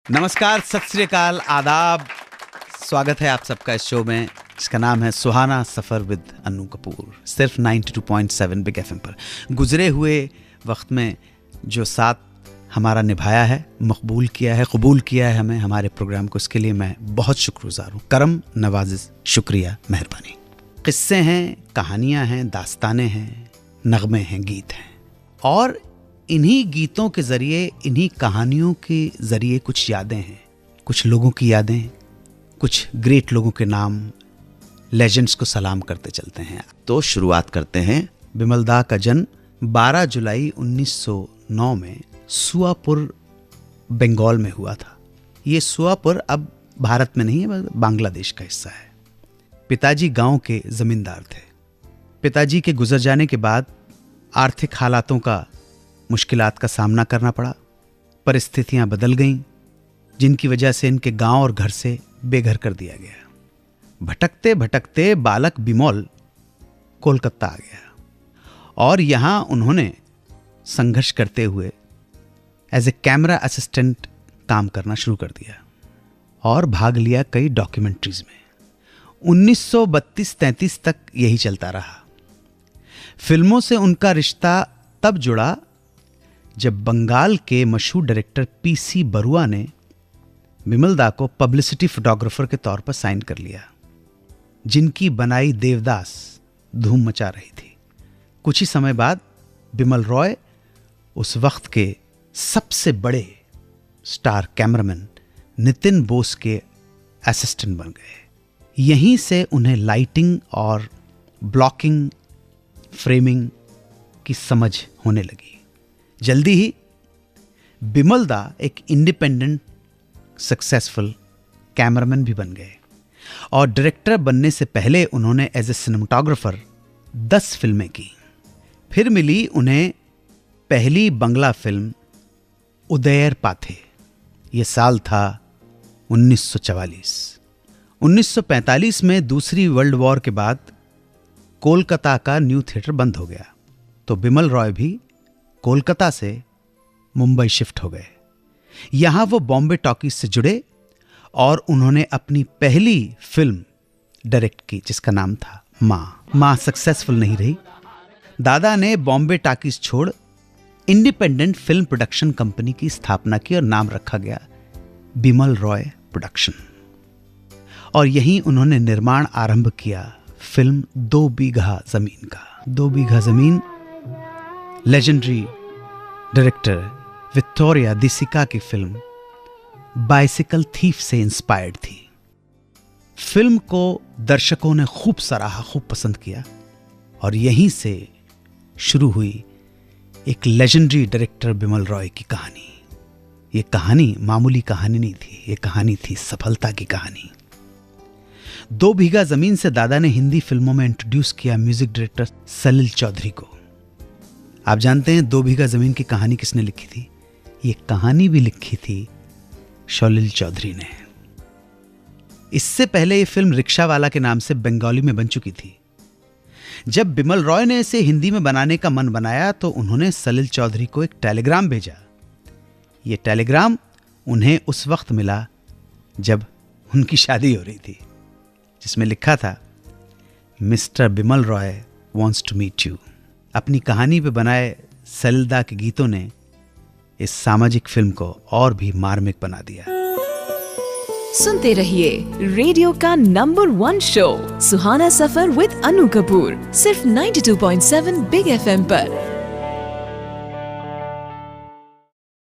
नमस्कार, सत श्री अकाल, आदाब। स्वागत है आप सबका इस शो में जिसका नाम है सुहाना सफ़र विद अन्नू कपूर, सिर्फ 92.7 बिग एफएम पर। गुजरे हुए वक्त में जो साथ हमारा निभाया है, मकबूल किया है, कबूल किया है हमें, हमारे प्रोग्राम को, इसके लिए मैं बहुत शुक्रगुजार हूँ। करम नवाजिश, शुक्रिया, मेहरबानी। किस्से हैं, कहानियाँ हैं, दास्तानें हैं, नगमे हैं, गीत हैं, और इन्हीं गीतों के ज़रिए, इन्हीं कहानियों के ज़रिए कुछ यादें हैं, कुछ लोगों की यादें, कुछ ग्रेट लोगों के नाम, लेजेंड्स को सलाम करते चलते हैं। तो शुरुआत करते हैं। बिमल दा का जन्म 12 जुलाई 1909 में सुआपुर, बंगाल में हुआ था। ये सुआपुर अब भारत में नहीं है, बांग्लादेश का हिस्सा है। पिताजी गांव के ज़मींदार थे। पिताजी के गुजर जाने के बाद आर्थिक हालातों का, मुश्किलात का सामना करना पड़ा। परिस्थितियां बदल गईं, जिनकी वजह से इनके गांव और घर से बेघर कर दिया गया। भटकते भटकते बालक बिमल कोलकाता आ गया और यहां उन्होंने संघर्ष करते हुए एज ए कैमरा असिस्टेंट काम करना शुरू कर दिया और भाग लिया कई डॉक्यूमेंट्रीज में। 1932-33 तक यही चलता रहा। फिल्मों से उनका रिश्ता तब जुड़ा जब बंगाल के मशहूर डायरेक्टर पीसी बरुआ ने बिमल दा को पब्लिसिटी फोटोग्राफर के तौर पर साइन कर लिया, जिनकी बनाई देवदास धूम मचा रही थी। कुछ ही समय बाद बिमल रॉय उस वक्त के सबसे बड़े स्टार कैमरामैन नितिन बोस के असिस्टेंट बन गए। यहीं से उन्हें लाइटिंग और ब्लॉकिंग, फ्रेमिंग की समझ होने लगी। जल्दी ही बिमल दा एक इंडिपेंडेंट सक्सेसफुल कैमरामैन भी बन गए और डायरेक्टर बनने से पहले उन्होंने एज ए सिनेमाटोग्राफर 10 फिल्में की। फिर मिली उन्हें पहली बंगला फिल्म उदयर पाथे। ये साल था 1944। 1945 में दूसरी वर्ल्ड वॉर के बाद कोलकाता का न्यू थिएटर बंद हो गया, तो बिमल रॉय भी कोलकाता से मुंबई शिफ्ट हो गए। यहां वो बॉम्बे टॉकीज से जुड़े और उन्होंने अपनी पहली फिल्म डायरेक्ट की जिसका नाम था माँ सक्सेसफुल नहीं रही। दादा ने बॉम्बे टॉकीज छोड़ इंडिपेंडेंट फिल्म प्रोडक्शन कंपनी की स्थापना की और नाम रखा गया बिमल रॉय प्रोडक्शन। और यहीं उन्होंने निर्माण आरंभ किया फिल्म 2 बीघा जमीन का। 2 बीघा जमीन लेजेंडरी डायरेक्टर विक्टोरिया दिसिका की फिल्म बाइसिकल थीफ से इंस्पायर्ड थी। फिल्म को दर्शकों ने खूब सराहा, खूब पसंद किया और यहीं से शुरू हुई एक लेजेंडरी डायरेक्टर बिमल रॉय की कहानी। ये कहानी मामूली कहानी नहीं थी, ये कहानी थी सफलता की कहानी। 2 बीघा जमीन से दादा ने हिंदी फिल्मों में इंट्रोड्यूस किया म्यूजिक डायरेक्टर सलिल चौधरी को। आप जानते हैं 2 बीघा जमीन की कहानी किसने लिखी थी? ये कहानी भी लिखी थी सलिल चौधरी ने। इससे पहले ये फिल्म रिक्शा वाला के नाम से बंगाली में बन चुकी थी। जब बिमल रॉय ने इसे हिंदी में बनाने का मन बनाया तो उन्होंने सलिल चौधरी को एक टेलीग्राम भेजा। ये टेलीग्राम उन्हें उस वक्त मिला जब उनकी शादी हो रही थी, जिसमें लिखा था, mister Bimal Roy wants to meet you. अपनी कहानी पे बनाए सलिल दा के गीतों ने इस सामाजिक फिल्म को और भी मार्मिक बना दिया। सुनते रहिए रेडियो का number 1 show Suhana suffer with Annu Kapoor, सिर्फ 92.7 बिग एफएम पर।